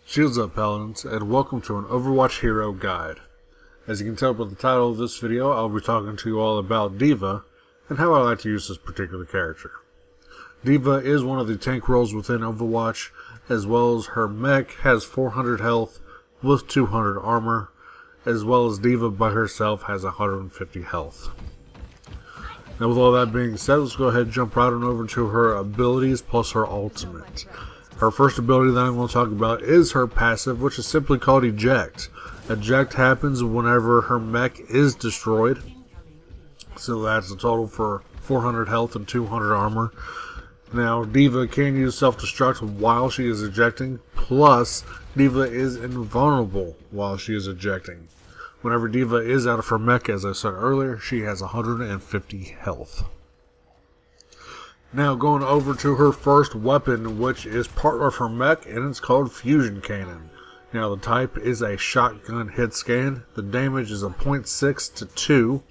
Shields up, Paladins, and welcome to an Overwatch Hero Guide. As you can tell by the title of this video, I'll be talking to you all about D.Va and how I like to use this particular character. D.Va is one of the tank roles within Overwatch, as well as her mech has 400 health with 200 armor, as well as D.Va by herself has 150 health. Now with all that being said, let's go ahead and jump right on over to her abilities plus her ultimate. Her first ability that I'm going to talk about is her passive, which is simply called Eject. Eject happens whenever her mech is destroyed. So that's a total for 400 health and 200 armor. Now, D.Va can use self-destruct while she is ejecting, plus D.Va is invulnerable while she is ejecting. Whenever D.Va is out of her mech, as I said earlier, she has 150 health. Now going over to her first weapon, which is part of her mech, and it's called Fusion Cannon. Now the type is a shotgun hit scan. The damage is a 0.6 to 2.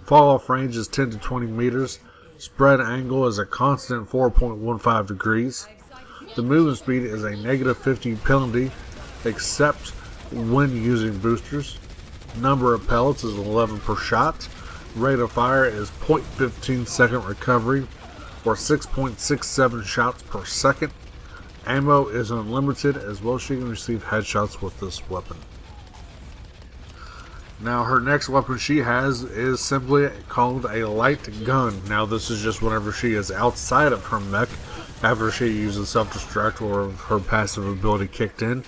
Fall off range is 10 to 20 meters. Spread angle is a constant 4.15 degrees. The movement speed is a negative 50 penalty, except when using boosters. Number of pellets is 11 per shot. Rate of fire is 0.15 second recovery, or 6.67 shots per second. Ammo is unlimited, as well as she can receive headshots with this weapon. Now her next weapon she has is simply called a light gun. Now this is just whenever she is outside of her mech, after she uses self-destruct or her passive ability kicked in.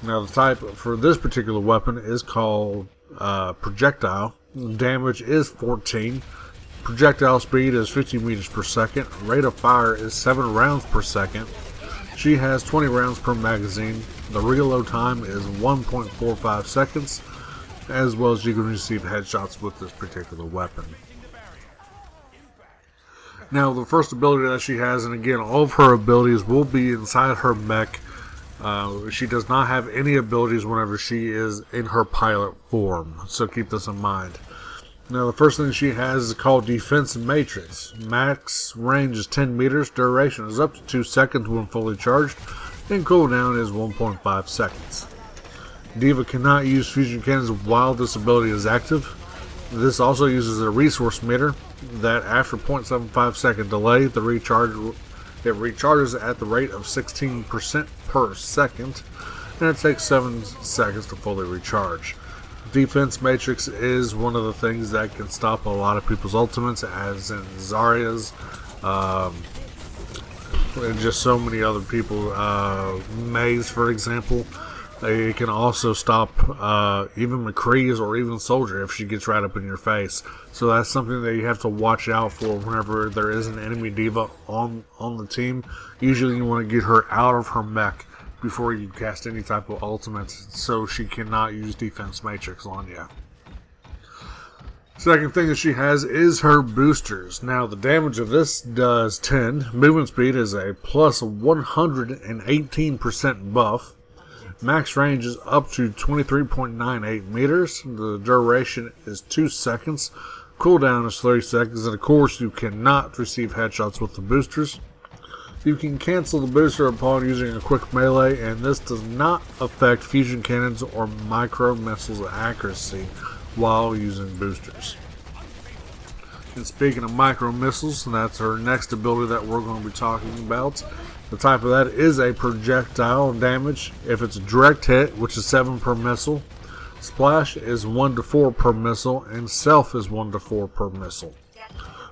Now the type for this particular weapon is called projectile. Damage is 14. Projectile speed is 50 meters per second. Rate of fire is 7 rounds per second. She has 20 rounds per magazine. The reload time is 1.45 seconds, as well as you can receive headshots with this particular weapon. Now the first ability that she has, and again all of her abilities will be inside her mech. She does not have any abilities whenever she is in her pilot form, so keep this in mind. Now the first thing she has is called Defense Matrix. Max range is 10 meters, duration is up to 2 seconds when fully charged, and cooldown is 1.5 seconds. D.Va cannot use fusion cannons while this ability is active. This also uses a resource meter that after 0.75 second delay, it recharges at the rate of 16% per second, and it takes 7 seconds to fully recharge. Defense Matrix is one of the things that can stop a lot of people's ultimates, as in Zarya's, and just so many other people. Maze, for example. It can also stop even McCree's or even Soldier if she gets right up in your face. So that's something that you have to watch out for whenever there is an enemy D.Va on the team. Usually you want to get her out of her mech before you cast any type of ultimate, so she cannot use Defense Matrix on you. Second thing that she has is her boosters. Now the damage of this does 10. Movement speed is a plus 118% buff. Max range is up to 23.98 meters. The duration is 2 seconds. Cooldown is 30 seconds, and of course you cannot receive headshots with the boosters. You can cancel the booster upon using a quick melee, and this does not affect fusion cannons or micro missiles accuracy while using boosters. And speaking of micro missiles, that's her next ability that we're going to be talking about. The type of that is a projectile damage. If it's a direct hit, which is 7 per missile, splash is 1 to 4 per missile, and self is 1 to 4 per missile.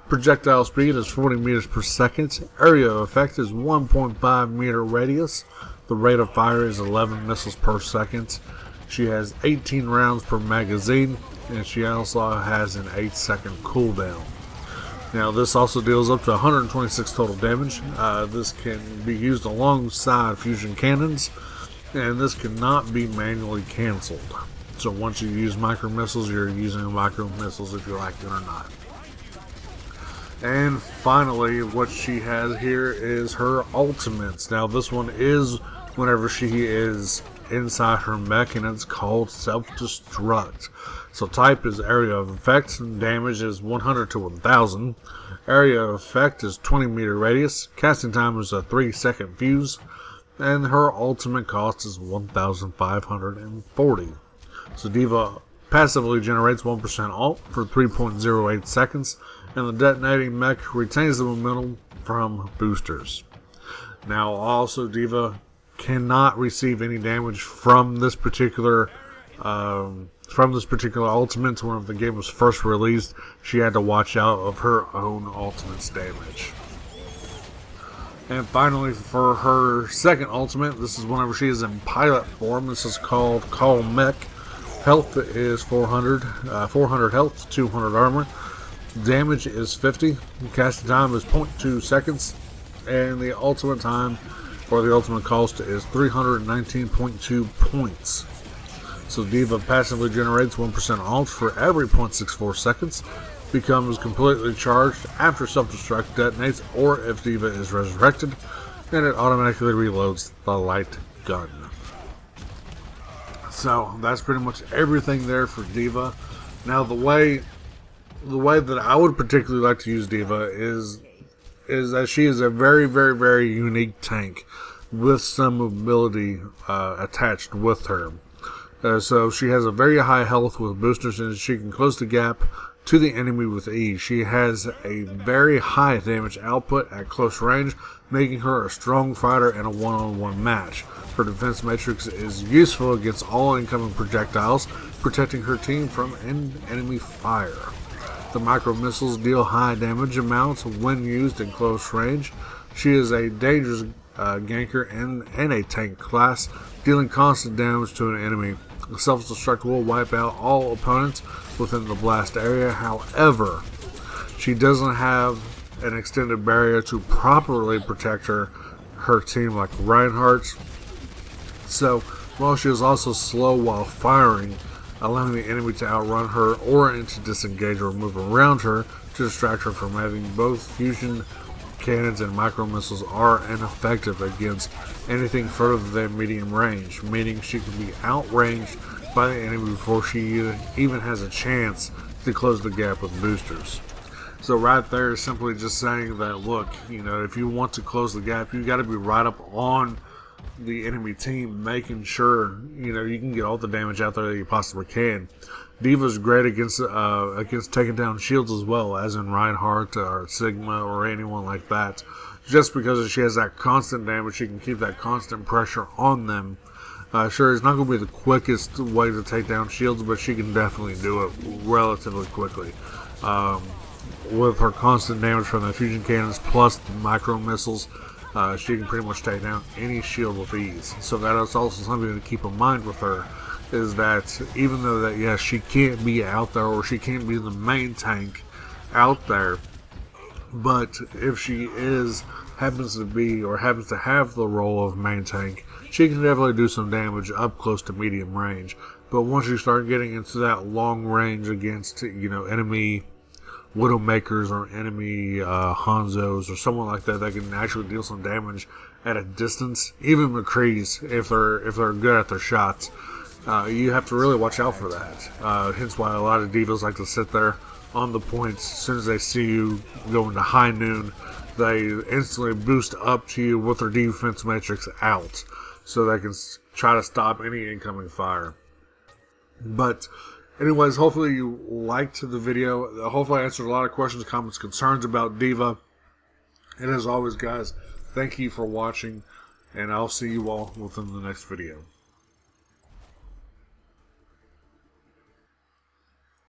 Projectile speed is 40 meters per second. Area of effect is 1.5 meter radius. The rate of fire is 11 missiles per second. She has 18 rounds per magazine, and she also has an 8-second cooldown. Now this also deals up to 126 total damage. This can be used alongside fusion cannons, and this cannot be manually cancelled. So once you use micro missiles, you're using micro missiles if you like it or not. And finally, what she has here is her ultimates. Now this one is whenever she is inside her mech, and it's called self-destruct. So type is area of effect, damage is 100 to 1000. Area of effect is 20 meter radius. Casting time is a 3-second fuse. and her ultimate cost is 1,540. So D.Va passively generates 1% ult for 3.08 seconds, and the detonating mech retains the momentum from boosters. Now also D.Va cannot receive any damage from this particular ultimate. When the game was first released, she had to watch out of her own ultimate's damage. And finally, for her second ultimate, this is whenever she is in pilot form. This is called Call Mech. Health is 400, 400 health, 200 armor. Damage is 50. Casting time is 0.2 seconds. And the ultimate time, or the ultimate cost, is 319.2 points. So D.Va passively generates 1% ult for every 0.64 seconds, becomes completely charged after self-destruct detonates, or if D.Va is resurrected, and it automatically reloads the light gun. So that's pretty much everything there for D.Va. Now the way that I would particularly like to use D.Va is that she is a very, very, very unique tank with some mobility attached with her. So she has a very high health with boosters, and she can close the gap to the enemy with ease. She has a very high damage output at close range, making her a strong fighter in a one-on-one match. Her defense matrix is useful against all incoming projectiles, protecting her team from enemy fire. The micro missiles deal high damage amounts when used in close range. She is a dangerous ganker and a tank class, dealing constant damage to an enemy. Self-destruct will wipe out all opponents within the blast area. However, she doesn't have an extended barrier to properly protect her team like Reinhardt's. So, while she is also slow while firing, allowing the enemy to outrun her or to disengage or move around her to distract her from having both fusion cannons and micro missiles are ineffective against anything further than medium range, meaning she can be outranged by the enemy before she even has a chance to close the gap with boosters. So right there is simply just saying that, look, if you want to close the gap, you got to be right up on the enemy team, making sure you can get all the damage out there that you possibly can. D.Va's great against taking down shields as well, as in Reinhardt or Sigma or anyone like that. Just because she has that constant damage, she can keep that constant pressure on them. Sure, it's not going to be the quickest way to take down shields, but she can definitely do it relatively quickly. With her constant damage from the fusion cannons plus the micro missiles, she can pretty much take down any shield with ease. So that is also something to keep in mind with her, is that even though that, yes, she can't be out there, or she can't be the main tank out there, but if she happens to have the role of main tank, she can definitely do some damage up close to medium range. But once you start getting into that long range against enemy Widowmakers or enemy Hanzos or someone like that can actually deal some damage at a distance, even McCree's, if they're good at their shots, you have to really watch out for that. Hence why a lot of D.Vas like to sit there on the points. As soon as they see you go into high noon, they instantly boost up to you with their defense matrix out, so they can try to stop any incoming fire. But anyways, hopefully you liked the video. Hopefully I answered a lot of questions, comments, concerns about D.Va. And as always, guys, thank you for watching, and I'll see you all within the next video.